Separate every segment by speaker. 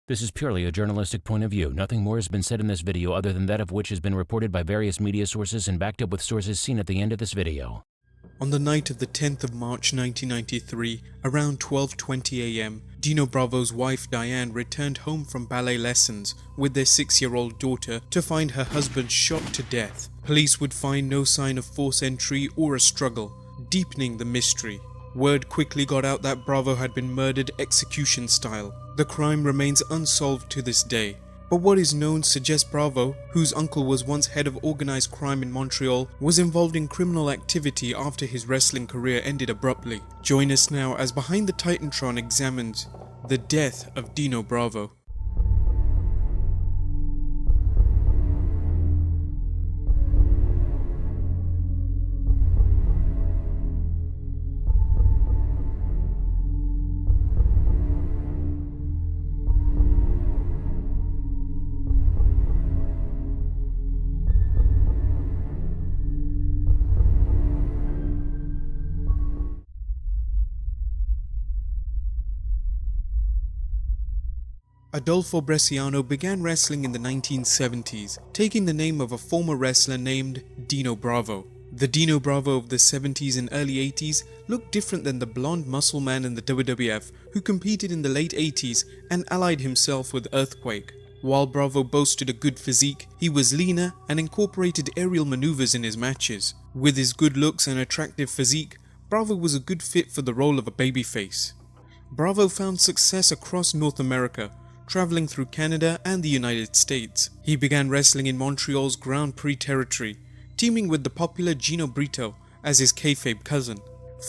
Speaker 1: This is purely a journalistic point of view. Nothing more has been said in this video other than that of which has been reported by various media sources and backed up with sources seen at the end of this video.
Speaker 2: On the night of the 10th of March 1993, around 12:20 am, Dino Bravo's wife Diane returned home from ballet lessons with their 6-year-old daughter to find her husband shot to death. Police would find no sign of forced entry or a struggle, deepening the mystery. Word quickly got out that Bravo had been murdered execution style. The crime remains unsolved to this day. But what is known suggests Bravo, whose uncle was once head of organized crime in Montreal, was involved in criminal activity after his wrestling career ended abruptly. Join us now as Behind the Titantron examines the death of Dino Bravo. Adolfo Bresciano began wrestling in the 1970s, taking the name of a former wrestler named Dino Bravo. The Dino Bravo of the 70s and early 80s looked different than the blonde muscle man in the WWF who competed in the late 80s and allied himself with Earthquake. While Bravo boasted a good physique, he was leaner and incorporated aerial maneuvers in his matches. With his good looks and attractive physique, Bravo was a good fit for the role of a babyface. Bravo found success across North America, traveling through Canada and the United States. He began wrestling in Montreal's Grand Prix territory, teaming with the popular Gino Brito as his kayfabe cousin.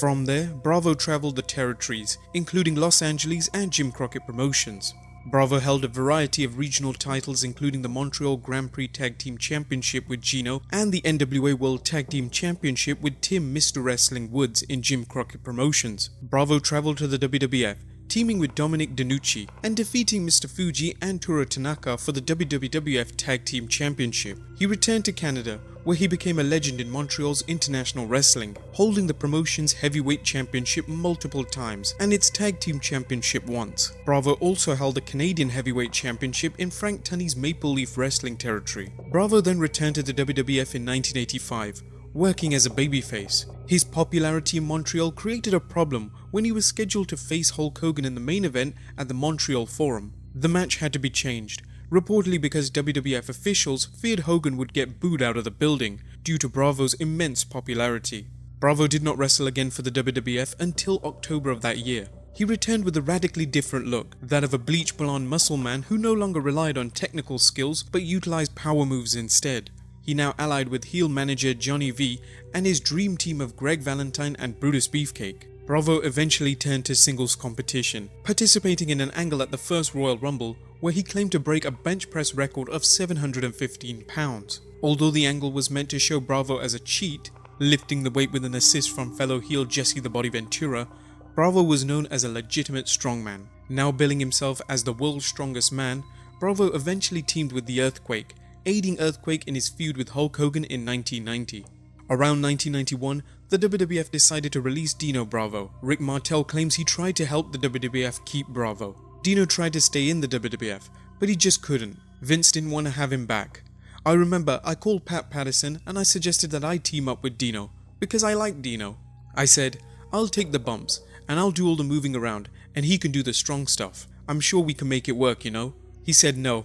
Speaker 2: From there, Bravo traveled the territories, including Los Angeles and Jim Crockett Promotions. Bravo held a variety of regional titles including the Montreal Grand Prix Tag Team Championship with Gino and the NWA World Tag Team Championship with Tim Mr. Wrestling Woods in Jim Crockett Promotions. Bravo traveled to the WWF, teaming with Dominic DeNucci and defeating Mr. Fuji and Toru Tanaka for the WWF Tag Team Championship. He returned to Canada, where he became a legend in Montreal's international wrestling, holding the promotion's heavyweight championship multiple times and its tag team championship once. Bravo also held the Canadian heavyweight championship in Frank Tunney's Maple Leaf Wrestling territory. Bravo then returned to the WWF in 1985, working as a babyface. His popularity in Montreal created a problem when he was scheduled to face Hulk Hogan in the main event at the Montreal Forum. The match had to be changed, reportedly because WWF officials feared Hogan would get booed out of the building due to Bravo's immense popularity. Bravo did not wrestle again for the WWF until October of that year. He returned with a radically different look, that of a bleach blonde muscle man who no longer relied on technical skills but utilized power moves instead. He now allied with heel manager Johnny V and his dream team of Greg Valentine and Brutus Beefcake. Bravo eventually turned to singles competition, participating in an angle at the first Royal Rumble where he claimed to break a bench press record of 715 pounds. Although the angle was meant to show Bravo as a cheat, lifting the weight with an assist from fellow heel Jesse the Body Ventura, Bravo was known as a legitimate strongman. Now billing himself as the world's strongest man, Bravo eventually teamed with the Earthquake, aiding Earthquake in his feud with Hulk Hogan in 1990. Around 1991, the WWF decided to release Dino Bravo. Rick Martel claims he tried to help the WWF keep Bravo. Dino tried to stay in the WWF, but he just couldn't. Vince didn't want to have him back. I remember I called Pat Patterson and I suggested that I team up with Dino, because I like Dino. I said, I'll take the bumps, and I'll do all the moving around, and he can do the strong stuff. I'm sure we can make it work, you know? He said no,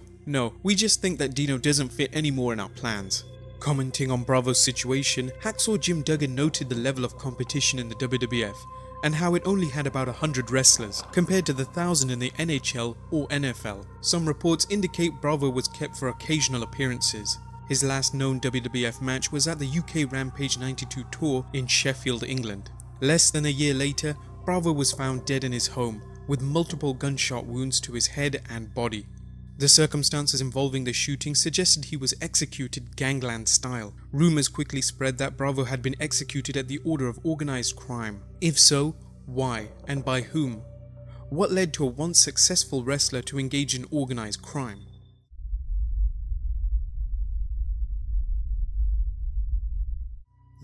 Speaker 2: we just think that Dino doesn't fit anymore in our plans. Commenting on Bravo's situation, Hacksaw Jim Duggan noted the level of competition in the WWF and how it only had about 100 wrestlers compared to the 1,000 in the NHL or NFL. Some reports indicate Bravo was kept for occasional appearances. His last known WWF match was at the UK Rampage 92 tour in Sheffield, England. Less than a year later, Bravo was found dead in his home with multiple gunshot wounds to his head and body. The circumstances involving the shooting suggested he was executed gangland style. Rumors quickly spread that Bravo had been executed at the order of organized crime. If so, why and by whom? What led to a once successful wrestler to engage in organized crime?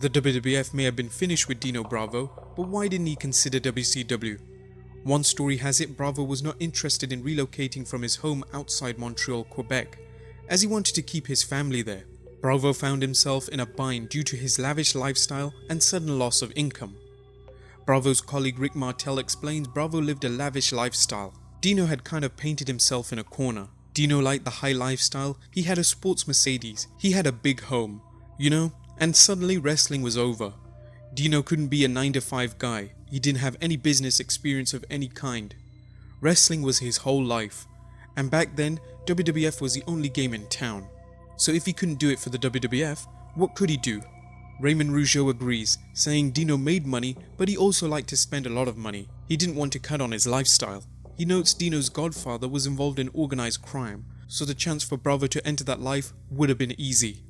Speaker 2: The WWF may have been finished with Dino Bravo, but why didn't he consider WCW? One story has it Bravo was not interested in relocating from his home outside Montreal, Quebec, as he wanted to keep his family there. Bravo found himself in a bind due to his lavish lifestyle and sudden loss of income. Bravo's colleague Rick Martel explains Bravo lived a lavish lifestyle. Dino had kind of painted himself in a corner. Dino liked the high lifestyle, he had a sports Mercedes, he had a big home, and suddenly wrestling was over. Dino couldn't be a 9-to-5 guy, he didn't have any business experience of any kind. Wrestling was his whole life, and back then WWF was the only game in town. So if he couldn't do it for the WWF, what could he do? Raymond Rougeau agrees, saying Dino made money, but he also liked to spend a lot of money. He didn't want to cut on his lifestyle. He notes Dino's godfather was involved in organized crime, so the chance for Bravo to enter that life would have been easy.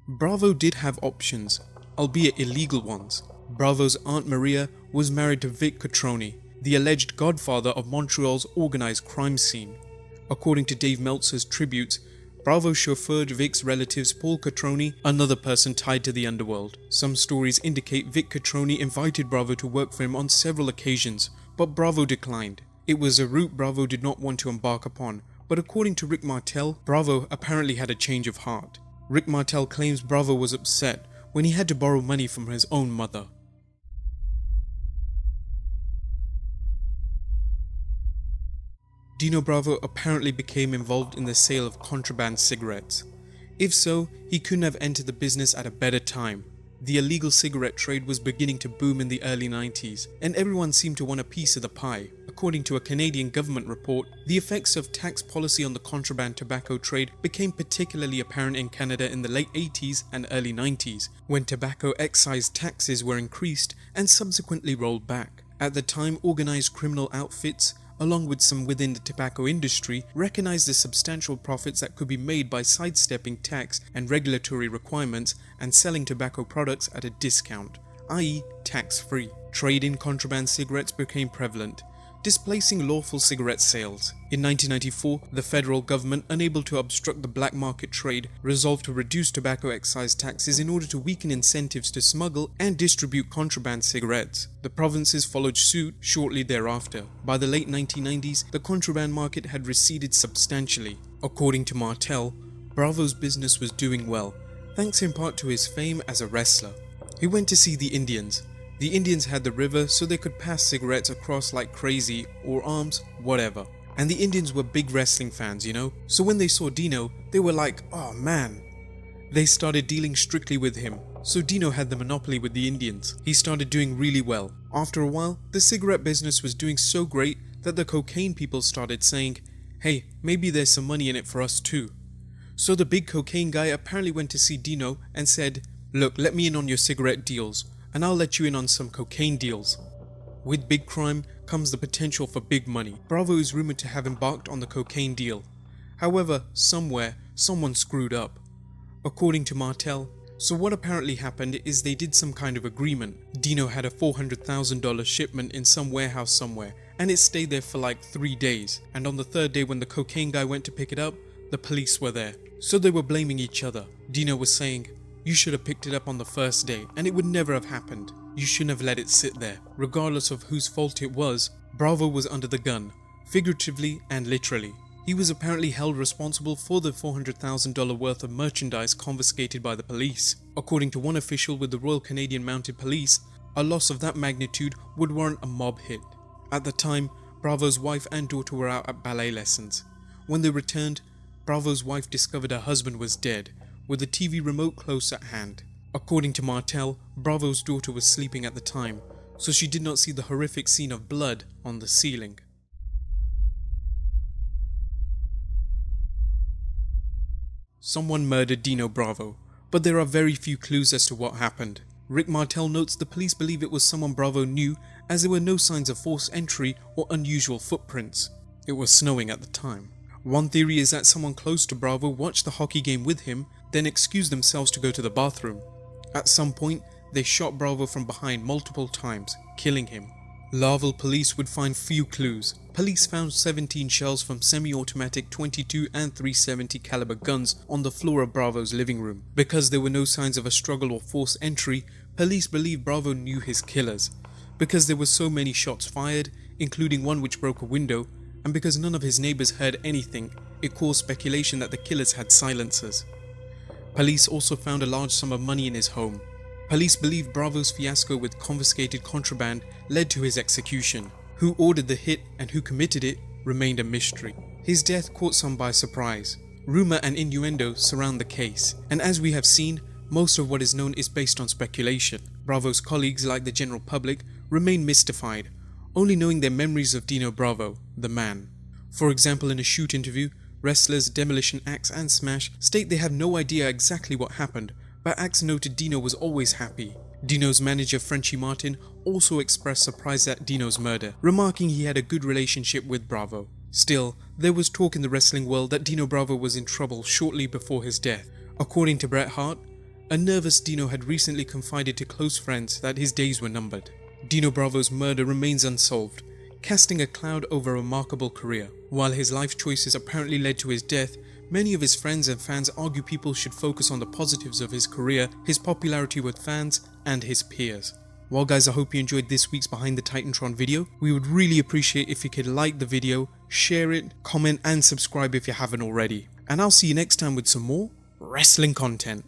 Speaker 2: Bravo did have options, albeit illegal ones. Bravo's Aunt Maria was married to Vic Cotroni, the alleged godfather of Montreal's organized crime scene. According to Dave Meltzer's tributes, Bravo chauffeured Vic's relatives Paul Cotroni, another person tied to the underworld. Some stories indicate Vic Cotroni invited Bravo to work for him on several occasions, but Bravo declined. It was a route Bravo did not want to embark upon, but according to Rick Martel, Bravo apparently had a change of heart. Rick Martel claims Bravo was upset when he had to borrow money from his own mother. Dino Bravo apparently became involved in the sale of contraband cigarettes. If so, he couldn't have entered the business at a better time. The illegal cigarette trade was beginning to boom in the early 90s, and everyone seemed to want a piece of the pie. According to a Canadian government report, the effects of tax policy on the contraband tobacco trade became particularly apparent in Canada in the late 80s and early 90s, when tobacco excise taxes were increased and subsequently rolled back. At the time, organized criminal outfits, along with some within the tobacco industry, recognized the substantial profits that could be made by sidestepping tax and regulatory requirements and selling tobacco products at a discount, i.e. tax-free. Trade in contraband cigarettes became prevalent, displacing lawful cigarette sales. In 1994, the federal government, unable to obstruct the black market trade, resolved to reduce tobacco excise taxes in order to weaken incentives to smuggle and distribute contraband cigarettes. The provinces followed suit shortly thereafter. By the late 1990s, the contraband market had receded substantially. According to Martel, Bravo's business was doing well, thanks in part to his fame as a wrestler. He went to see the Indians. The Indians had the river, so they could pass cigarettes across like crazy, or arms, whatever. And the Indians were big wrestling fans, so when they saw Dino, they were like, oh man. They started dealing strictly with him, so Dino had the monopoly with the Indians. He started doing really well. After a while, the cigarette business was doing so great that the cocaine people started saying, hey, maybe there's some money in it for us too. So the big cocaine guy apparently went to see Dino and said, look, let me in on your cigarette deals, and I'll let you in on some cocaine deals. With big crime comes the potential for big money. Bravo is rumored to have embarked on the cocaine deal. However, somewhere, someone screwed up. According to Martel, so what apparently happened is they did some kind of agreement. Dino had a $400,000 shipment in some warehouse somewhere, and it stayed there for like 3 days. And on the third day when the cocaine guy went to pick it up, the police were there. So they were blaming each other. Dino was saying, you should have picked it up on the first day, and it would never have happened. You shouldn't have let it sit there. Regardless of whose fault it was, Bravo was under the gun, figuratively and literally. He was apparently held responsible for the $400,000 worth of merchandise confiscated by the police. According to one official with the Royal Canadian Mounted Police, a loss of that magnitude would warrant a mob hit. At the time, Bravo's wife and daughter were out at ballet lessons. When they returned, Bravo's wife discovered her husband was dead, with the TV remote close at hand. According to Martel, Bravo's daughter was sleeping at the time, so she did not see the horrific scene of blood on the ceiling. Someone murdered Dino Bravo, but there are very few clues as to what happened. Rick Martel notes the police believe it was someone Bravo knew, as there were no signs of forced entry or unusual footprints. It was snowing at the time. One theory is that someone close to Bravo watched the hockey game with him, then excused themselves to go to the bathroom. At some point, they shot Bravo from behind multiple times, killing him. Larval police would find few clues. Police found 17 shells from semi-automatic .22 and .370 caliber guns on the floor of Bravo's living room. Because there were no signs of a struggle or forced entry, police believe Bravo knew his killers. Because there were so many shots fired, including one which broke a window, and because none of his neighbors heard anything, it caused speculation that the killers had silencers. Police also found a large sum of money in his home. Police believe Bravo's fiasco with confiscated contraband led to his execution. Who ordered the hit and who committed it remained a mystery. His death caught some by surprise. Rumor and innuendo surround the case, and as we have seen, most of what is known is based on speculation. Bravo's colleagues, like the general public, remain mystified, only knowing their memories of Dino Bravo, the man. For example, in a shoot interview, wrestlers Demolition Axe and Smash state they have no idea exactly what happened, but Axe noted Dino was always happy. Dino's manager Frenchie Martin also expressed surprise at Dino's murder, remarking he had a good relationship with Bravo. Still, there was talk in the wrestling world that Dino Bravo was in trouble shortly before his death. According to Bret Hart, a nervous Dino had recently confided to close friends that his days were numbered. Dino Bravo's murder remains unsolved, casting a cloud over a remarkable career. While his life choices apparently led to his death, many of his friends and fans argue people should focus on the positives of his career, his popularity with fans, and his peers. Well guys, I hope you enjoyed this week's Behind the Titantron video. We would really appreciate if you could like the video, share it, comment and subscribe if you haven't already. And I'll see you next time with some more wrestling content.